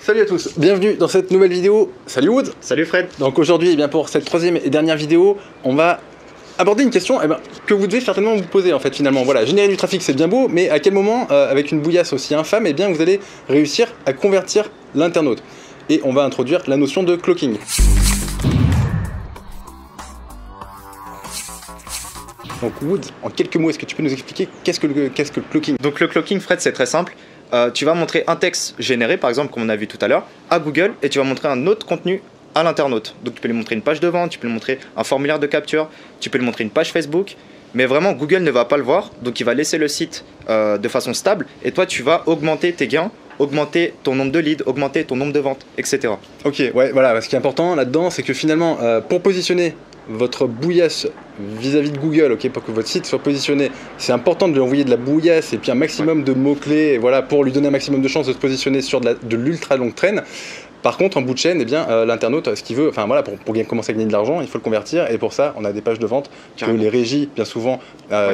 Salut à tous, bienvenue dans cette nouvelle vidéo. Salut Wood. Salut Fred. Donc aujourd'hui, eh bien, pour cette troisième et dernière vidéo, on va aborder une question que vous devez certainement vous poser en fait finalement. Voilà, générer du trafic c'est bien beau, mais à quel moment, avec une bouillasse aussi infâme, eh bien, vous allez réussir à convertir l'internaute? Et on va introduire la notion de cloaking. Donc Wood, en quelques mots, est-ce que tu peux nous expliquer qu'est-ce que le cloaking? Donc le cloaking, Fred, c'est très simple. Tu vas montrer un texte généré, par exemple, comme on a vu tout à l'heure, à Google, et tu vas montrer un autre contenu à l'internaute. Donc tu peux lui montrer une page de vente, tu peux lui montrer un formulaire de capture, tu peux lui montrer une page Facebook, mais vraiment Google ne va pas le voir, donc il va laisser le site de façon stable, et toi tu vas augmenter tes gains, augmenter ton nombre de leads, augmenter ton nombre de ventes, etc. Ok, ouais, voilà, ce qui est important là-dedans, c'est que finalement, pour positionner votre bouillasse vis-à-vis de Google, ok, pour que votre site soit positionné, c'est important de lui envoyer de la bouillasse et puis un maximum de mots-clés, voilà, pour lui donner un maximum de chances de se positionner sur de l'ultra longue traîne. Par contre, en bout de chaîne, eh bien, l'internaute, ce qu'il veut, enfin voilà, pour commencer à gagner de l'argent, il faut le convertir, et pour ça, on a des pages de vente que les régies, bien souvent,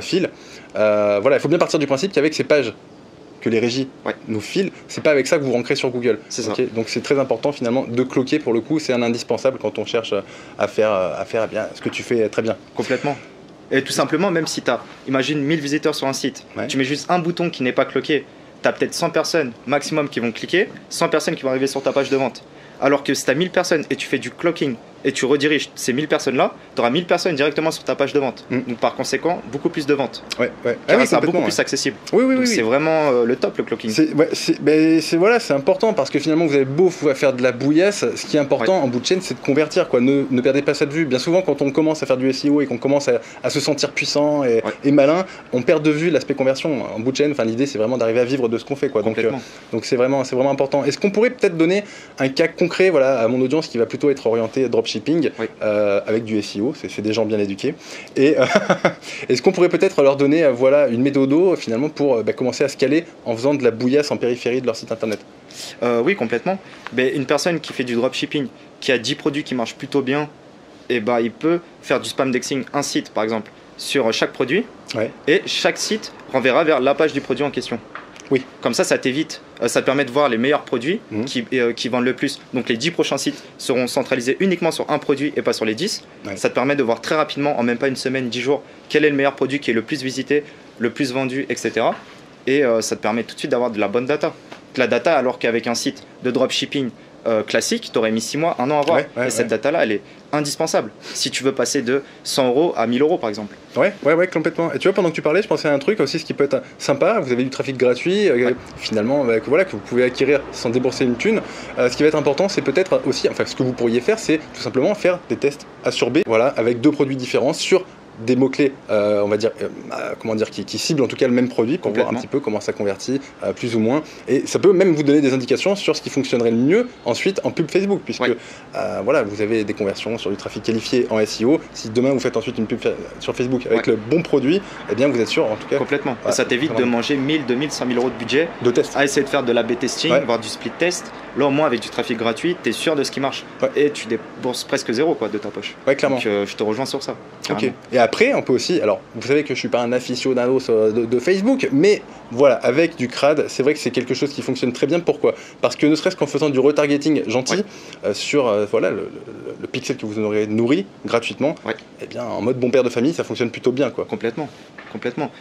filent. Voilà, il faut bien partir du principe qu'avec ces pages que les régies nous filent, c'est pas avec ça que vous rankerez sur Google. C'est ça. Donc c'est très important finalement de cloquer pour le coup, c'est un indispensable quand on cherche à faire eh bien, ce que tu fais très bien. Complètement. Et tout simplement, même si tu as, imagine 1000 visiteurs sur un site, tu mets juste un bouton qui n'est pas cloqué, tu as peut-être 100 personnes maximum qui vont cliquer, 100 personnes qui vont arriver sur ta page de vente. Alors que si tu as 1000 personnes et tu fais du clocking et tu rediriges ces 1000 personnes-là, tu auras 1000 personnes directement sur ta page de vente. Donc par conséquent, beaucoup plus de ventes. Car ça sera beaucoup plus accessible. Oui. C'est vraiment le top, le clocking. C'est important parce que finalement vous avez beau faire de la bouillasse, ce qui est important en bout de chaîne, c'est de convertir, quoi. Ne perdez pas ça de vue. Bien souvent, quand on commence à faire du SEO et qu'on commence à se sentir puissant et malin, on perd de vue l'aspect conversion. En bout de chaîne, l'idée c'est vraiment d'arriver à vivre de ce qu'on fait, quoi. Donc c'est vraiment important. Est-ce qu'on pourrait peut-être donner un cas concret, voilà, à mon audience qui va plutôt être orienté dropshipping avec du SEO, c'est des gens bien éduqués. Et est-ce qu'on pourrait peut-être leur donner voilà, une méthode finalement pour commencer à scaler en faisant de la bouillasse en périphérie de leur site internet? Oui, complètement. Mais une personne qui fait du dropshipping, qui a 10 produits qui marchent plutôt bien, il peut faire du spam indexing un site par exemple sur chaque produit et chaque site renverra vers la page du produit en question. Oui. Comme ça t'évite, ça te permet de voir les meilleurs produits qui vendent le plus. Donc les 10 prochains sites seront centralisés uniquement sur un produit et pas sur les 10. Ça te permet de voir très rapidement, en même pas une semaine, 10 jours, quel est le meilleur produit qui est le plus visité, le plus vendu, etc. Et ça te permet tout de suite d'avoir de la bonne data. La data, alors qu'avec un site de dropshipping classique, tu aurais mis 6 mois, 1 an à avoir. Et cette data-là, elle est indispensable si tu veux passer de 100 € à 1000 € par exemple. Ouais, complètement. Et tu vois, pendant que tu parlais, je pensais à un truc aussi, ce qui peut être sympa. Vous avez du trafic gratuit, finalement, que vous pouvez acquérir sans débourser une thune. Ce qui va être important, c'est peut-être aussi, enfin, ce que vous pourriez faire, c'est tout simplement faire des tests A sur B, voilà, avec 2 produits différents sur des mots-clés, on va dire, qui ciblent en tout cas le même produit pour voir un petit peu comment ça convertit, plus ou moins. Et ça peut même vous donner des indications sur ce qui fonctionnerait le mieux ensuite en pub Facebook, puisque voilà, vous avez des conversions sur du trafic qualifié en SEO. Si demain vous faites ensuite une pub sur Facebook avec le bon produit, eh bien vous êtes sûr en tout cas. Complètement. Et ça t'évite de manger 1000, 2000, 5000 € de budget de test. À essayer de faire de l'A/B testing, voire du split test. Là au moins avec du trafic gratuit, tu es sûr de ce qui marche. Et tu débourses presque zéro de ta poche. Clairement. Donc je te rejoins sur ça. Ok. Et après, on peut aussi, alors vous savez que je suis pas un aficionado de Facebook, mais voilà, avec du CRAD, c'est vrai que c'est quelque chose qui fonctionne très bien. Pourquoi? Parce que ne serait-ce qu'en faisant du retargeting gentil sur voilà, le pixel que vous en aurez nourri gratuitement, eh bien en mode bon père de famille, ça fonctionne plutôt bien, quoi. Complètement.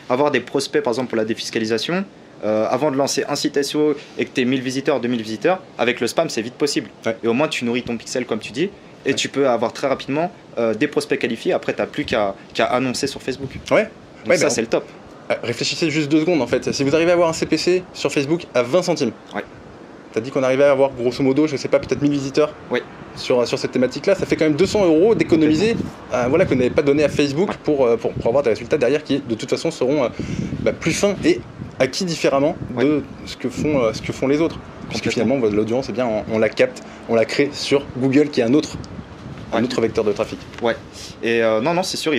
Avoir des prospects par exemple pour la défiscalisation, avant de lancer un site SEO et que tu aies 1000 visiteurs, 2000 visiteurs, avec le spam c'est vite possible. Et au moins tu nourris ton pixel comme tu dis. Et tu peux avoir très rapidement des prospects qualifiés. Après, tu n'as plus qu'à annoncer sur Facebook. Donc ça, c'est le top. Réfléchissez juste 2 secondes en fait. Si vous arrivez à avoir un CPC sur Facebook à 20 centimes, tu as dit qu'on arrivait à avoir grosso modo, je sais pas, peut-être 1000 visiteurs sur cette thématique-là, ça fait quand même 200 € d'économiser que vous n'avez pas donné à Facebook pour avoir des résultats derrière qui, de toute façon, seront plus fins et acquis différemment de ce que font les autres. Puisque finalement, l'audience, eh bien, on la capte, on la crée sur Google qui est un autre vecteur de trafic. Et non, c'est sûr,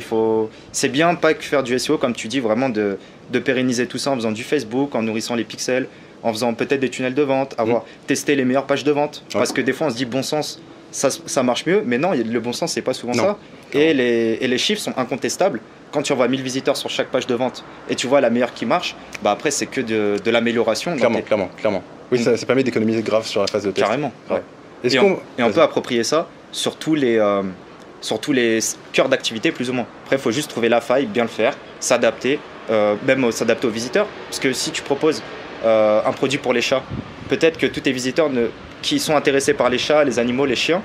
c'est bien pas que faire du SEO, comme tu dis, vraiment de pérenniser tout ça en faisant du Facebook, en nourrissant les pixels, en faisant peut-être des tunnels de vente, avoir testé les meilleures pages de vente. Parce que des fois, on se dit bon sens, ça marche mieux, mais non, le bon sens, c'est pas souvent ça. Et les chiffres sont incontestables. Quand tu envoies 1000 visiteurs sur chaque page de vente et tu vois la meilleure qui marche, après, c'est que de l'amélioration. Clairement. Oui, ça permet d'économiser grave sur la phase de test. Carrément. Ouais. Et on peut approprier ça sur tous les cœurs d'activité plus ou moins. Après, il faut juste trouver la faille, bien le faire, s'adapter, même s'adapter aux visiteurs. Parce que si tu proposes un produit pour les chats, peut-être que tous tes visiteurs qui sont intéressés par les chats, les animaux, les chiens,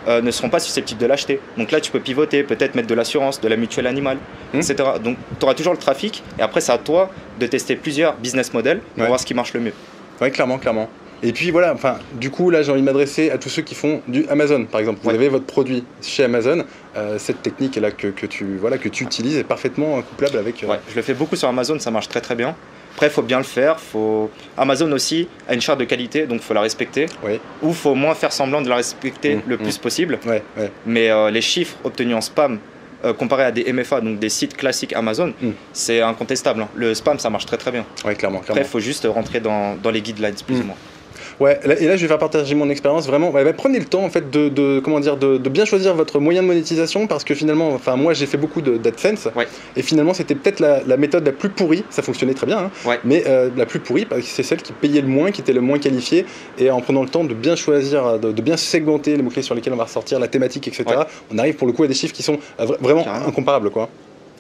ne seront pas susceptibles de l'acheter. Donc là, tu peux pivoter, peut-être mettre de l'assurance, de la mutuelle animale, etc. Donc tu auras toujours le trafic, et après, c'est à toi de tester plusieurs business models pour voir ce qui marche le mieux. Oui, clairement, clairement. Et puis voilà, enfin, du coup, là, j'ai envie de m'adresser à tous ceux qui font du Amazon, par exemple. Vous avez votre produit chez Amazon, cette technique-là que tu utilises est parfaitement couplable avec... Ouais, je le fais beaucoup sur Amazon, ça marche très très bien. Après, il faut bien le faire. Amazon aussi a une charte de qualité, donc il faut la respecter. Oui. Ou il faut au moins faire semblant de la respecter le plus possible. Ouais. Mais les chiffres obtenus en spam, comparé à des MFA, donc des sites classiques Amazon, c'est incontestable. Hein. Le spam, ça marche très très bien. Ouais, clairement. Après, il faut juste rentrer dans les guidelines, plus ou moins. Ouais, et là je vais faire partager mon expérience vraiment. Prenez le temps en fait de bien choisir votre moyen de monétisation, parce que finalement, enfin moi j'ai fait beaucoup d'AdSense et finalement c'était peut-être la méthode la plus pourrie. Ça fonctionnait très bien, mais la plus pourrie parce que c'est celle qui payait le moins, qui était le moins qualifiée. Et en prenant le temps de bien choisir, de bien segmenter les mots-clés sur lesquels on va ressortir, la thématique, etc. On arrive pour le coup à des chiffres qui sont vraiment incomparables, quoi.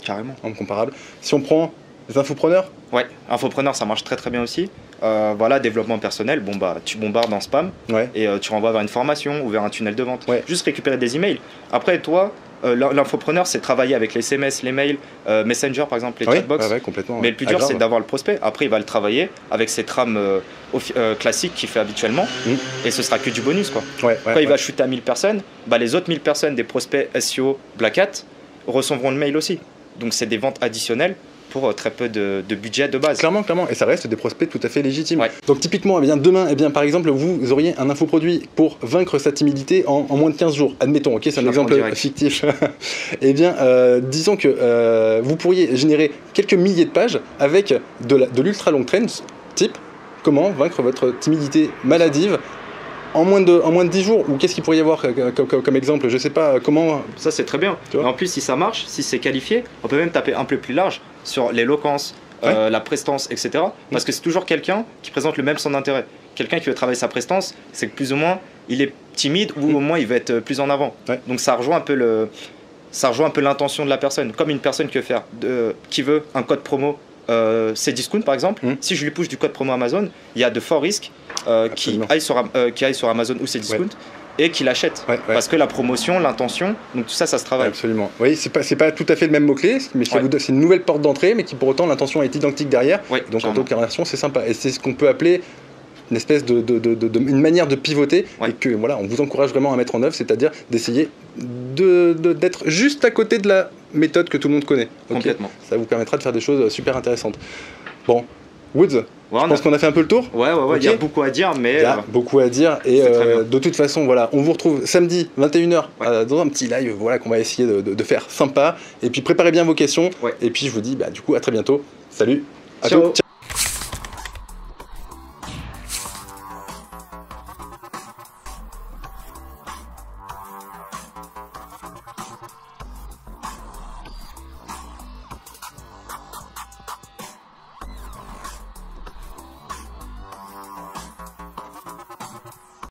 Carrément. Incomparables. Si on prend les infopreneurs. Ouais, infopreneurs ça marche très très bien aussi. Voilà, développement personnel, bon bah tu bombardes en spam et tu renvoies vers une formation ou vers un tunnel de vente. Juste récupérer des emails. Après toi, l'infopreneur c'est travailler avec les SMS, les mails, Messenger par exemple, les chatbox. Complètement. Mais le plus dur c'est d'avoir le prospect. Après il va le travailler avec ses trames classiques qu'il fait habituellement et ce sera que du bonus quoi. Quand il va shooter à 1000 personnes, bah, les autres 1000 personnes des prospects SEO Black Hat recevront le mail aussi. Donc c'est des ventes additionnelles pour très peu de budget de base. Clairement, et ça reste des prospects tout à fait légitimes. Donc typiquement, demain, par exemple, vous auriez un infoproduit pour vaincre sa timidité en moins de 15 jours. Admettons, c'est un exemple fictif. Disons que vous pourriez générer quelques milliers de pages avec de l'ultra long trends, type comment vaincre votre timidité maladive en moins de 10 jours, ou qu'est-ce qu'il pourrait y avoir comme exemple, je sais pas comment... Ça c'est très bien, en plus si ça marche, si c'est qualifié, on peut même taper un peu plus large sur l'éloquence, la prestance, etc. Parce que c'est toujours quelqu'un qui présente le même centre d'intérêt. Quelqu'un qui veut travailler sa prestance, c'est que plus ou moins il est timide ou au moins il veut être plus en avant. Donc ça rejoint un peu l'intention de la personne, comme une personne qui veut un code promo Cdiscount par exemple. Si je lui push du code promo Amazon, il y a de forts risques qui aille sur Amazon ou Cdiscount et qui l'achète parce que la promotion, l'intention, donc tout ça se travaille. Absolument. Oui, c'est pas tout à fait le même mot-clé, mais c'est une nouvelle porte d'entrée, mais qui pour autant l'intention est identique derrière. Donc en taux de conversion, c'est sympa. Et c'est ce qu'on peut appeler une espèce une manière de pivoter et que voilà, on vous encourage vraiment à mettre en œuvre, c'est-à-dire d'essayer d'être juste à côté de la méthode que tout le monde connaît. Complètement. Ça vous permettra de faire des choses super intéressantes. Bon, Woods, je pense qu'on a fait un peu le tour. Il y a beaucoup à dire, mais... Il y a beaucoup à dire, et de toute façon, voilà, on vous retrouve samedi, 21h, dans un petit live qu'on va essayer de faire sympa. Et puis préparez bien vos questions, et puis je vous dis du coup à très bientôt. Salut, à tous.